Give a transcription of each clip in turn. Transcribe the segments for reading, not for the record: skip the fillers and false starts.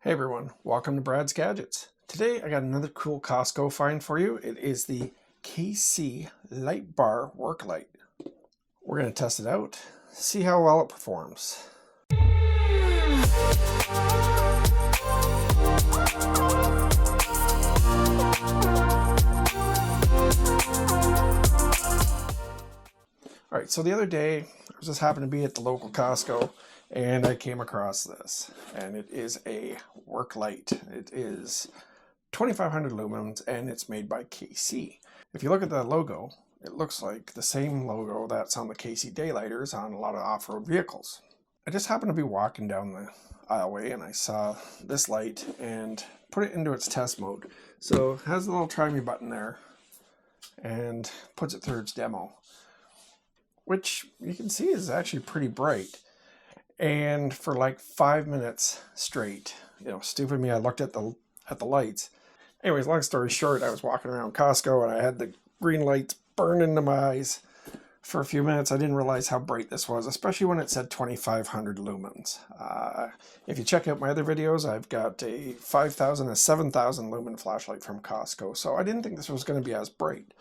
Hey everyone, welcome to Brad's Gadgets. Today I got another cool Costco find for you. It is the KC Light Bar Work Light. We're going to test it out, see how well it performs. Alright, so the other day I just happened to be at the local Costco and I came across this, and it is a work light. It is 2500 lumens and it's made by KC. If you look at the logo, it looks like the same logo that's on the KC daylighters on a lot of off-road vehicles. I just happened to be walking down the aisleway and I saw this light and put it into its test mode. So it has a little try me button there and puts it through its demo, which you can see is actually pretty bright. And for like 5 minutes straight, stupid me, I looked at the lights. Anyways, long story short, I was walking around Costco and I had the green lights burn into my eyes for a few minutes. I didn't realize how bright this was, especially when it said 2500 lumens. If you check out my other videos, I've got a 5000 and 7000 lumen flashlight from Costco, so I didn't think this was going to be as bright.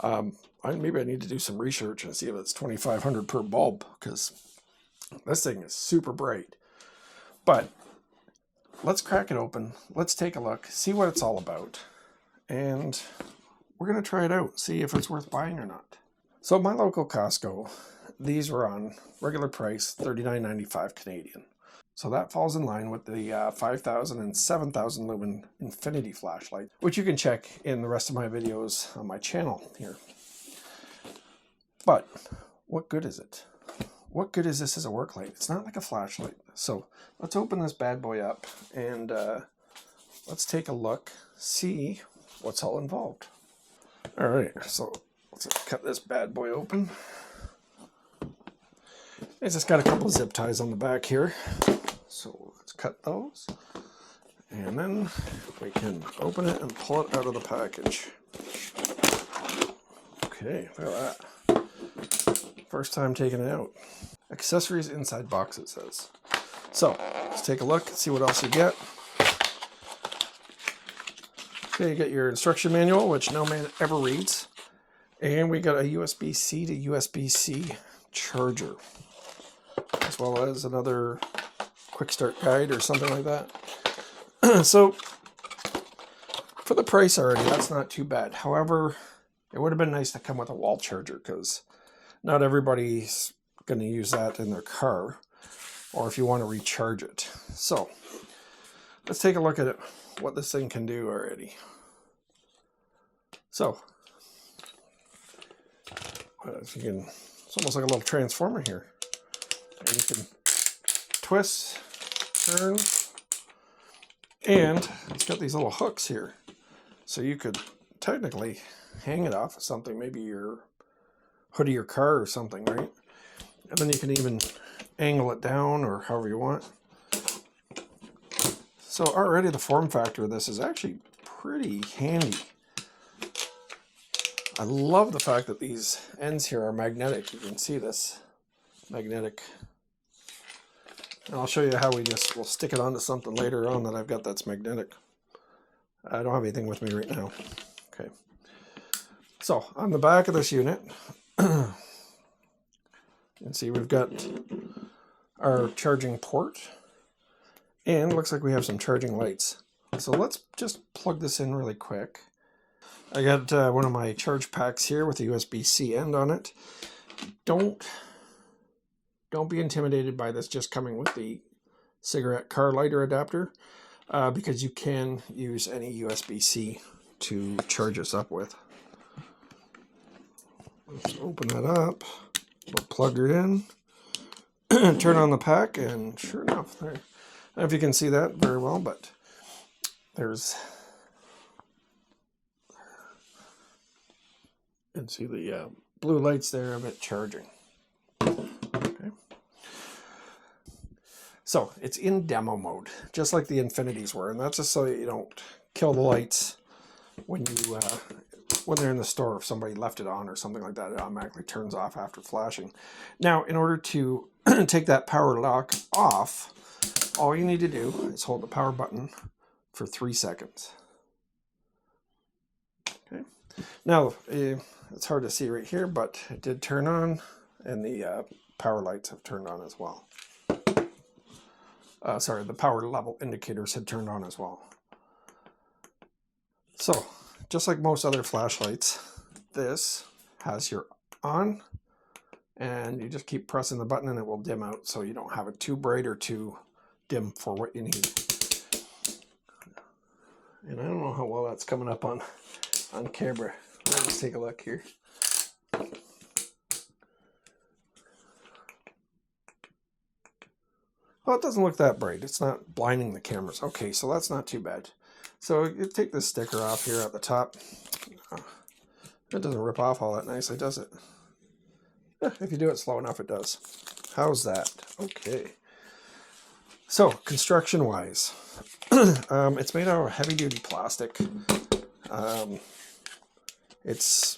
Maybe I need to do some research and see if it's 2500 per bulb, because this thing is super bright. But let's crack it open. Let's take a look, see what it's all about. And we're going to try it out, see if it's worth buying or not. So at my local Costco, these were on regular price, $39.95 Canadian. So that falls in line with the 5000 and 7000 lumen infinity flashlight, which you can check in the rest of my videos on my channel here. But what good is it? What good is this as a work light? It's not like a flashlight. So let's open this bad boy up and let's take a look, see what's all involved. All right, so let's cut this bad boy open. It's just got a couple of zip ties on the back here. So let's cut those. And then we can open it and pull it out of the package. Okay, look at that. First time taking it out. Accessories inside box, it says. So let's take a look and see what else you get. Okay, you get your instruction manual, which no man ever reads. And we got a USB-C to USB-C charger, as well as another quick start guide or something like that. So for the price already, that's not too bad. However, it would have been nice to come with a wall charger, because not everybody's going to use that in their car, or if you want to recharge it. So let's take a look at it, what this thing can do already. So if you can, it's almost like a little transformer here. And you can twist, turn, and it's got these little hooks here, so you could technically hang it off of something, maybe your hood of your car or something, right? And then you can even angle it down or however you want. So already the form factor of this is actually pretty handy. I love the fact that these ends here are magnetic. You can see this magnetic. And I'll show you how we'll stick it onto something later on that I've got that's magnetic. I don't have anything with me right now. Okay. So on the back of this unit, you can see we've got our charging port, and looks like we have some charging lights. So let's just plug this in really quick. I got one of my charge packs here with a USB-C end on it. Don't be intimidated by this just coming with the cigarette car lighter adapter, because you can use any USB-C to charge this up with. Let's open that up. We'll plug it in, turn on the pack, and sure enough, there. I don't know if you can see that very well, but there's, you can see the blue lights there of it charging. Okay. So it's in demo mode, just like the Infinities were, and that's just so you don't kill the lights when they're in the store. If somebody left it on or something like that, it automatically turns off after flashing. Now, in order to take that power lock off, all you need to do is hold the power button for 3 seconds. Okay. Now, it's hard to see right here, but it did turn on, and the power lights have turned on as well. Sorry, the power level indicators had turned on as well. So, just like most other flashlights, this has your on, and you just keep pressing the button and it will dim out, so you don't have it too bright or too dim for what you need. And I don't know how well that's coming up on camera. Let's take a look here. Well, it doesn't look that bright. It's not blinding the cameras. Okay, so that's not too bad. So you take this sticker off here at the top. It doesn't rip off all that nicely, does it? If you do it slow enough, it does. How's that? Okay. So, construction-wise, it's made out of heavy-duty plastic. It's,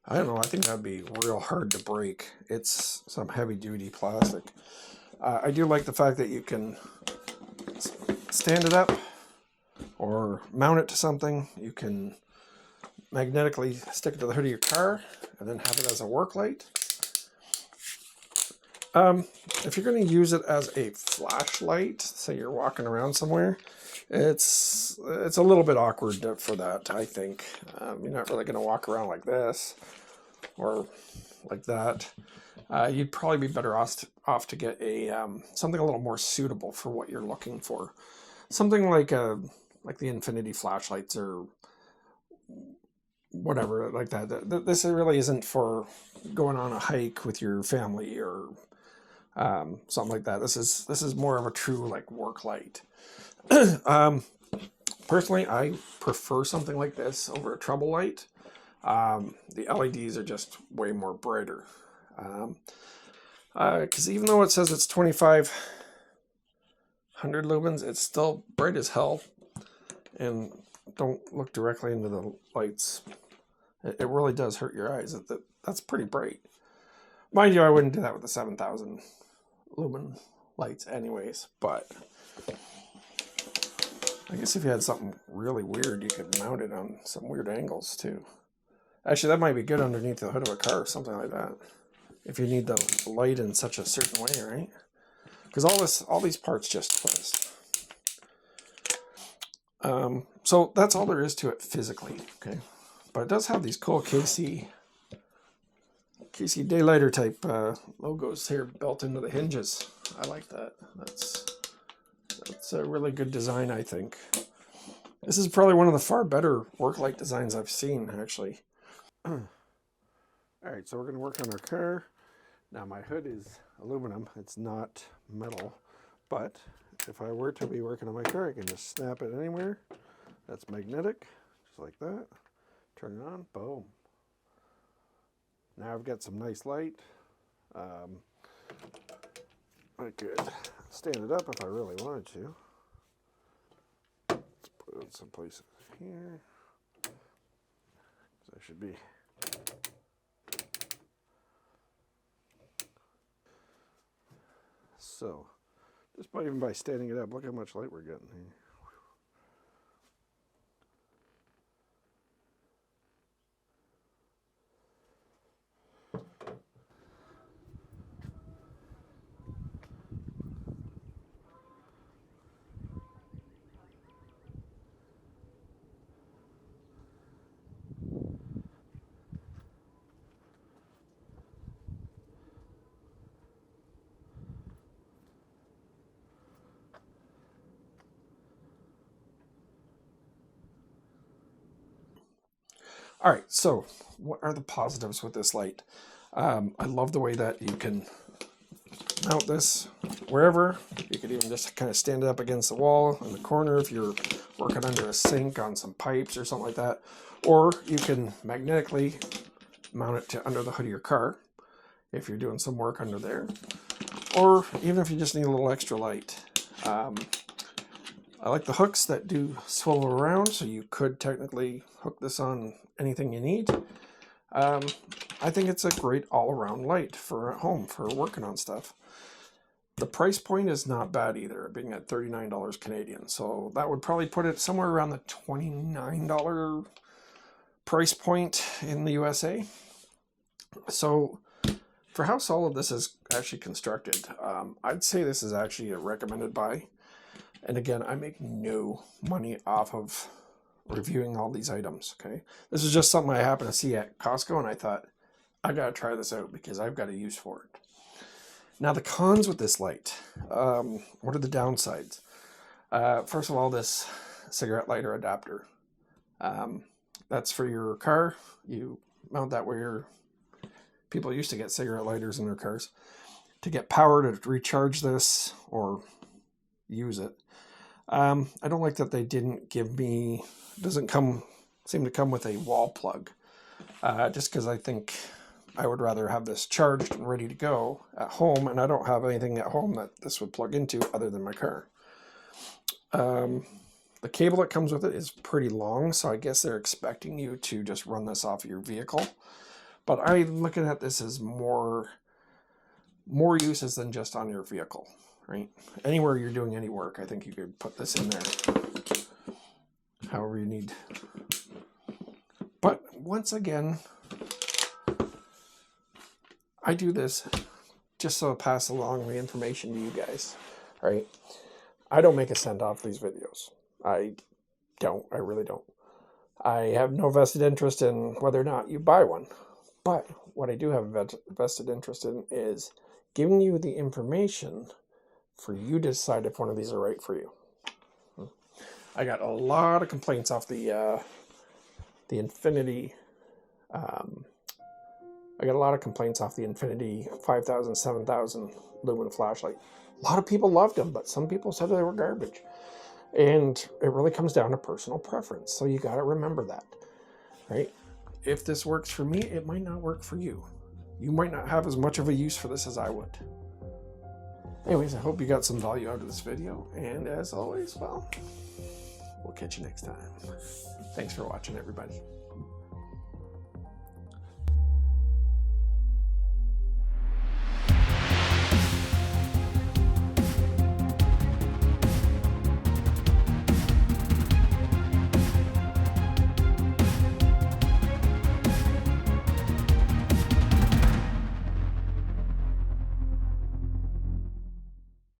I don't know, I think that'd be real hard to break. It's some heavy-duty plastic. I do like the fact that you can stand it up or mount it to something. You can magnetically stick it to the hood of your car and then have it as a work light. If you're going to use it as a flashlight, say you're walking around somewhere, it's a little bit awkward for that, I think. You're not really going to walk around like this or like that. You'd probably be better off to get a something a little more suitable for what you're looking for. Something like the infinity flashlights or whatever like that. This really isn't for going on a hike with your family or something like that. This is more of a true like work light. Personally, I prefer something like this over a trouble light. The LEDs are just way more brighter. Because even though it says it's 2500 lumens, it's still bright as hell. And don't look directly into the lights. It really does hurt your eyes. That's pretty bright. Mind you, I wouldn't do that with the 7000 lumen lights anyways, but I guess if you had something really weird, you could mount it on some weird angles too. Actually, that might be good underneath the hood of a car or something like that. If you need the light in such a certain way, right? Because all these parts just twist. So that's all there is to it physically, okay? But it does have these cool Casey Daylighter type logos here built into the hinges. I like that. That's a really good design, I think. This is probably one of the far better work light designs I've seen, actually. Alright, so we're going to work on our car. Now my hood is aluminum, it's not metal, but if I were to be working on my car, I can just snap it anywhere. That's magnetic, just like that. Turn it on, boom. Now I've got some nice light. I could stand it up if I really wanted to. Let's put it someplace here. So I should be. So, just even by standing it up, look how much light we're getting here. All right, so what are the positives with this light? I love the way that you can mount this wherever. You could even just kind of stand it up against the wall in the corner if you're working under a sink on some pipes or something like that. Or you can magnetically mount it to under the hood of your car if you're doing some work under there. Or even if you just need a little extra light. I like the hooks that do swivel around, so you could technically hook this on anything you need. I think it's a great all-around light for at home, for working on stuff. The price point is not bad either, being at $39 Canadian. So that would probably put it somewhere around the $29 price point in the USA. So for how solid this is actually constructed, I'd say this is actually a recommended buy. And again, I make no money off of reviewing all these items, okay? This is just something I happened to see at Costco, and I thought, I gotta try this out because I've got a use for it. Now the cons with this light, what are the downsides? First of all, this cigarette lighter adapter. That's for your car. You mount that where your people used to get cigarette lighters in their cars. To get power to recharge this or use it. I don't like that they didn't give me, doesn't seem to come with a wall plug. Just because I think I would rather have this charged and ready to go at home, and I don't have anything at home that this would plug into other than my car. The cable that comes with it is pretty long, so I guess they're expecting you to just run this off of your vehicle. But I'm looking at this as more uses than just on your vehicle, right? Anywhere you're doing any work, I think you could put this in there, however you need. But once again, I do this just so I pass along the information to you guys, right? I don't make a cent off these videos. I really don't. I have no vested interest in whether or not you buy one. But what I do have a vested interest in is giving you the information for you to decide if one of these are right for you. I got a lot of complaints off the Infinity. I got a lot of complaints off the Infinity 5000, 7000 Lumen flashlight. A lot of people loved them, but some people said they were garbage. And it really comes down to personal preference. So you got to remember that, right? If this works for me, it might not work for you. You might not have as much of a use for this as I would. Anyways, I hope you got some value out of this video. And as always, well, we'll catch you next time. Thanks for watching, everybody.